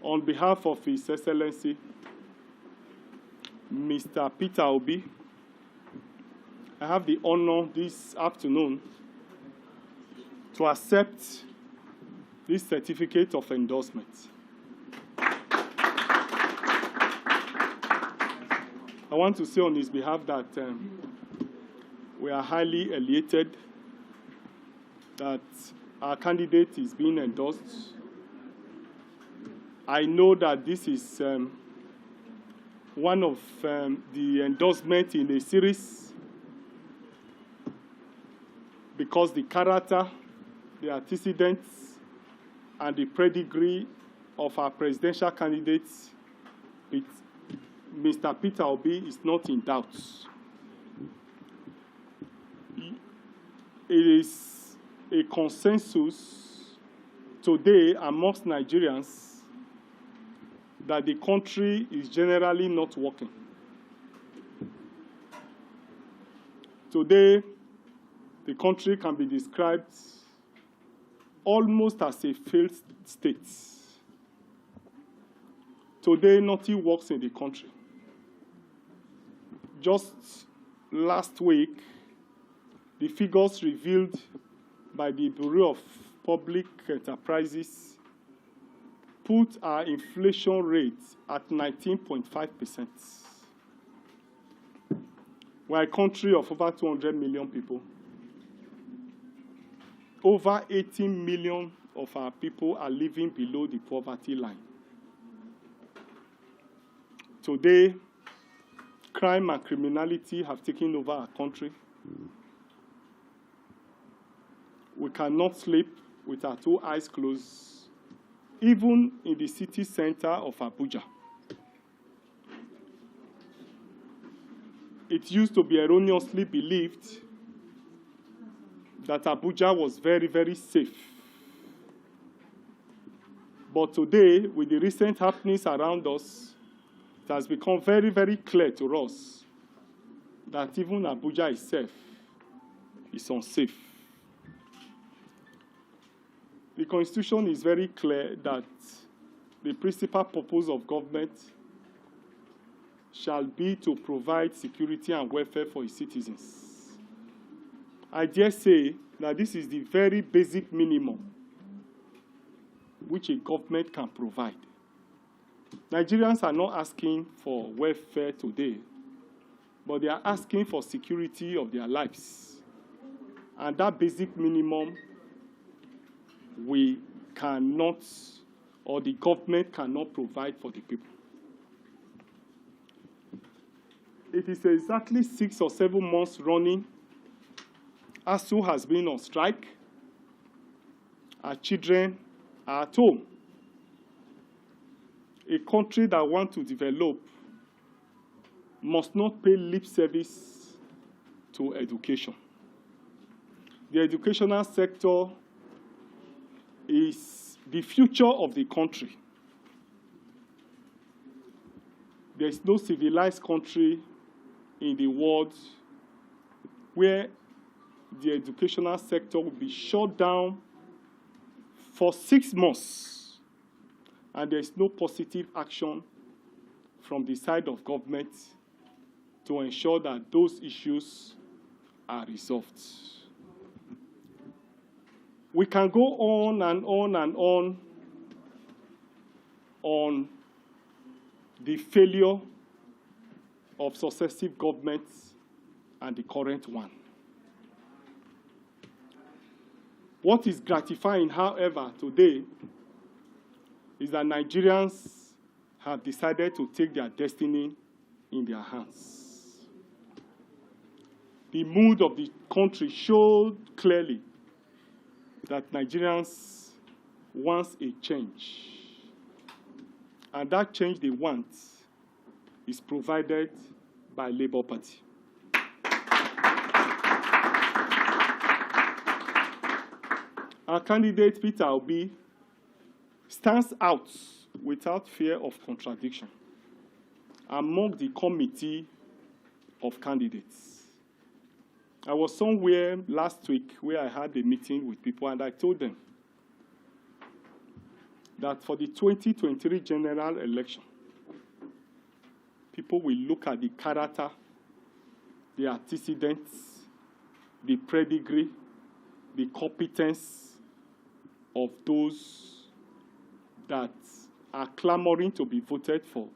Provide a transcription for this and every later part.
On behalf of His Excellency, Mr. Peter Obi, I have the honor this afternoon to accept this certificate of endorsement. I want to say on his behalf that we are highly elated that our candidate is being endorsed. I know that this is one of the endorsements in a series because the character, the antecedents, and the pedigree of our presidential candidates, Mr. Peter Obi, is not in doubt. It is a consensus today amongst Nigerians that the country is generally not working. Today, the country can be described almost as a failed state. Today, nothing works in the country. Just last week, the figures revealed by the Bureau of Public Enterprises put our inflation rate at 19.5%. We're a country of over 200 million people. Over 18 million of our people are living below the poverty line. Today, crime and criminality have taken over our country. We cannot sleep with our two eyes closed, even in the city center of Abuja. It used to be erroneously believed that Abuja was very, very safe. But today, with the recent happenings around us, it has become very, very clear to us that even Abuja itself is unsafe. The Constitution is very clear that the principal purpose of government shall be to provide security and welfare for its citizens. I dare say that this is the very basic minimum which a government can provide. Nigerians are not asking for welfare today, but they are asking for security of their lives. And that basic minimum we cannot, or the government cannot provide for the people. It is exactly 6 or 7 months running ASU has been on strike. Our children are at home. A country that wants to develop must not pay lip service to education. The educational sector is the future of the country. There is no civilized country in the world where the educational sector will be shut down for 6 months, and there is no positive action from the side of government to ensure that those issues are resolved. We can go on and on and on the failure of successive governments and the current one. What is gratifying, however, today is that Nigerians have decided to take their destiny in their hands. The mood of the country showed clearly that Nigerians want a change. And that change they want is provided by Labour Party. Our candidate, Peter Obi, stands out without fear of contradiction among the committee of candidates. I was somewhere last week where I had a meeting with people, and I told them that for the 2023 general election, people will look at the character, the antecedents, the pedigree, the competence of those that are clamoring to be voted for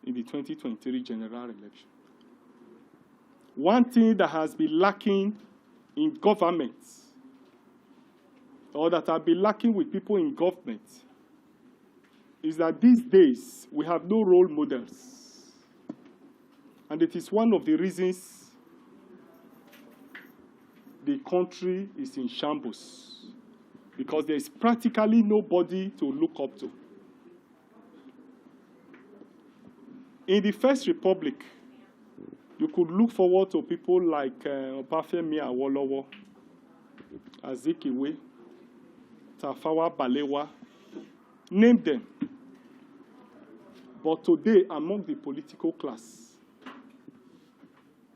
in the 2023 general election. One thing that has been lacking in government, or that has been lacking with people in government, is that these days we have no role models. And it is one of the reasons the country is in shambles, because there is practically nobody to look up to. In the First Republic, you could look forward to people like Obafemi Awolowo, Azikiwe, Tafawa Balewa, name them. But today, among the political class,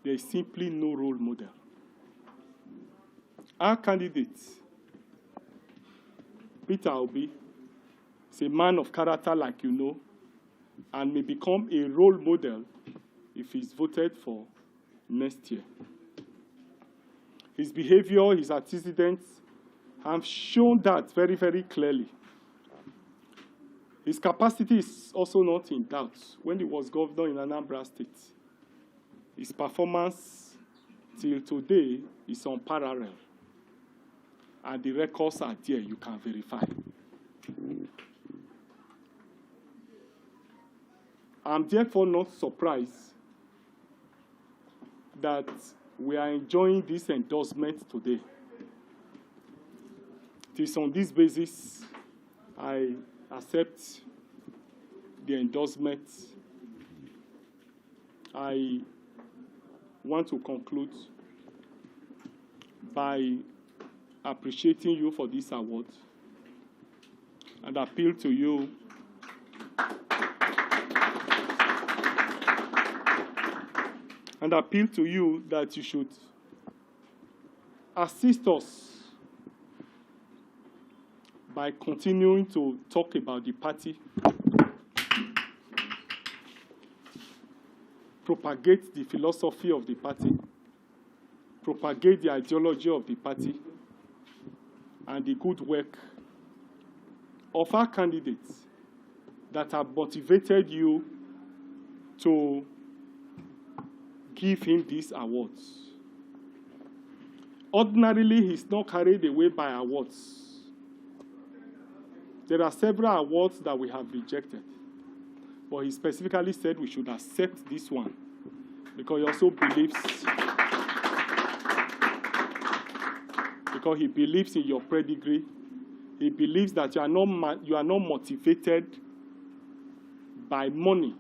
there is simply no role model. Our candidate, Peter Obi, is a man of character, like you know, and may become a role model if he's voted for next year. His behavior, his antecedents have shown that very, very clearly. His capacity is also not in doubt. When he was governor in Anambra State, his performance till today is unparalleled. And the records are there, you can verify. I'm therefore not surprised that we are enjoying this endorsement today. It is on this basis I accept the endorsement. I want to conclude by appreciating you for this award and appeal to you that you should assist us by continuing to talk about the party, propagate the philosophy of the party, propagate the ideology of the party, and the good work of our candidates that have motivated you to give him these awards. Ordinarily, he's not carried away by awards. There are several awards that we have rejected, but he specifically said we should accept this one because he also believes, because he believes in your pedigree. He believes that you are not motivated by money.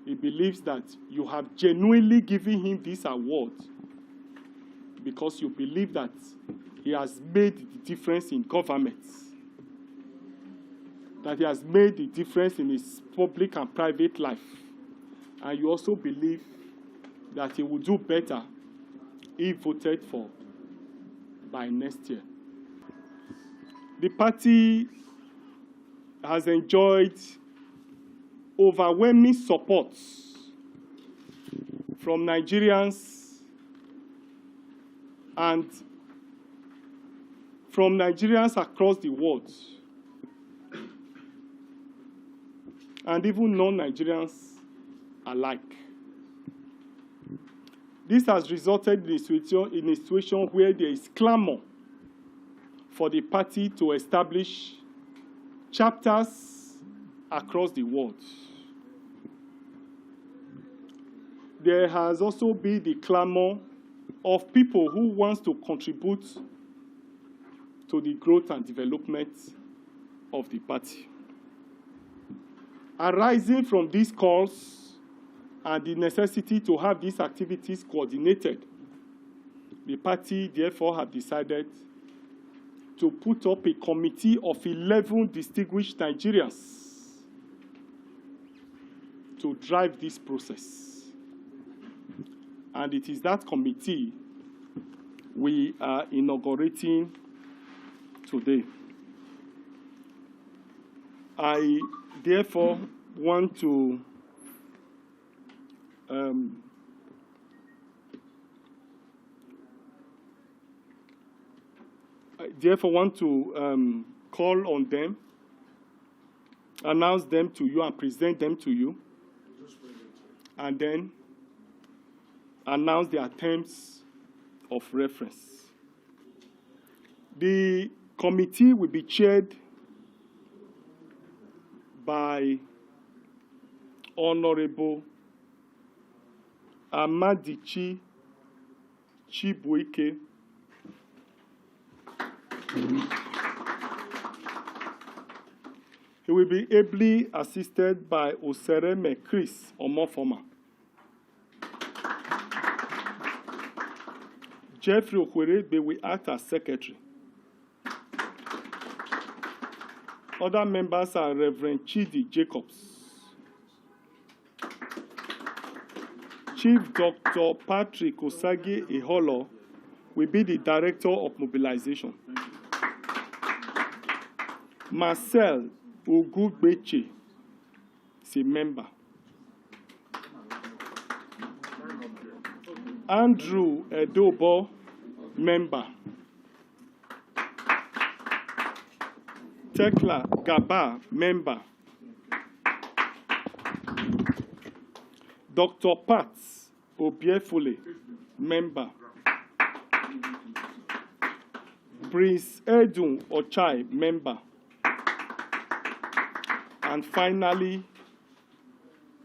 He believes that you have genuinely given him this award because you believe that he has made the difference in government, that he has made the difference in his public and private life. And you also believe that he will do better if voted for by next year. The party has enjoyed overwhelming support from Nigerians and from Nigerians across the world, and even non-Nigerians alike. This has resulted in a situation where there is clamor for the party to establish chapters across the world. There has also been the clamor of people who want to contribute to the growth and development of the party. Arising from these calls and the necessity to have these activities coordinated, the party therefore have decided to put up a committee of 11 distinguished Nigerians to drive this process. And it is that committee we are inaugurating today. I therefore want to call on them, announce them to you, and present them to you, and then announce their terms of reference. The committee will be chaired by Honorable Amadichi Chibuike. He will be ably assisted by Osereme Chris Omofoma. Jeffrey Okwerebe will act as secretary. Other members are Reverend Chidi Jacobs, Chief Dr. Patrick Osage Iholo will be the Director of Mobilization. Marcel Ogugbeche is a member. Andrew Edobo, member. Tekla Gaba, member. Dr. Pats Obiefule, member. Prince Edun Ochai, member. And finally,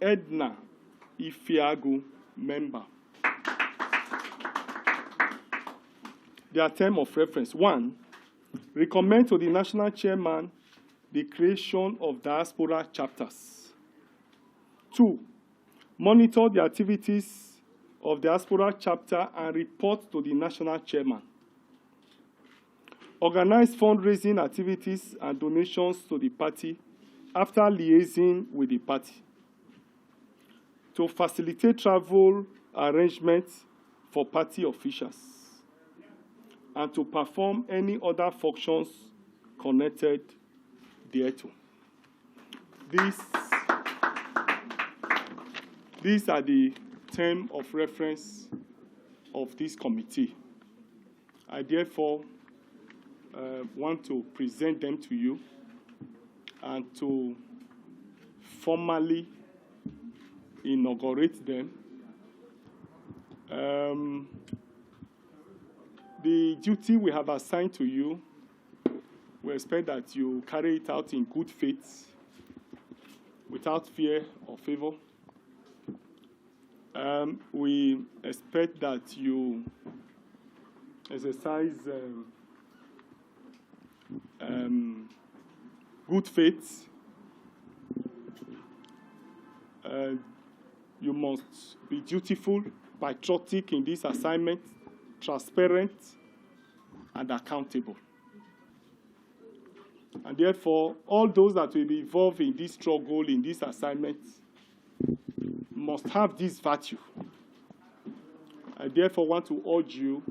Edna Ifiagu, member. Their term of reference. 1, recommend to the national chairman the creation of diaspora chapters. 2, monitor the activities of diaspora chapter and report to the national chairman. Organize fundraising activities and donations to the party after liaising with the party. To facilitate travel arrangements for party officials. And to perform any other functions connected thereto. These are the terms of reference of this committee. I therefore want to present them to you and to formally inaugurate them. The duty we have assigned to you, we expect that you carry it out in good faith, without fear or favor. We expect that you exercise good faith. You must be dutiful, patriotic in this assignment, transparent, and accountable. And therefore, all those that will be involved in this struggle, in this assignment, must have this virtue. I therefore want to urge you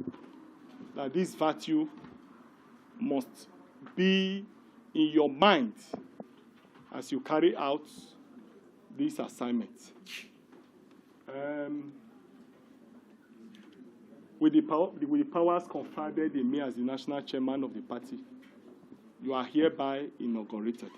that this virtue must be in your mind as you carry out this assignment. With the powers conferred in me as the national chairman of the party, you are hereby inaugurated.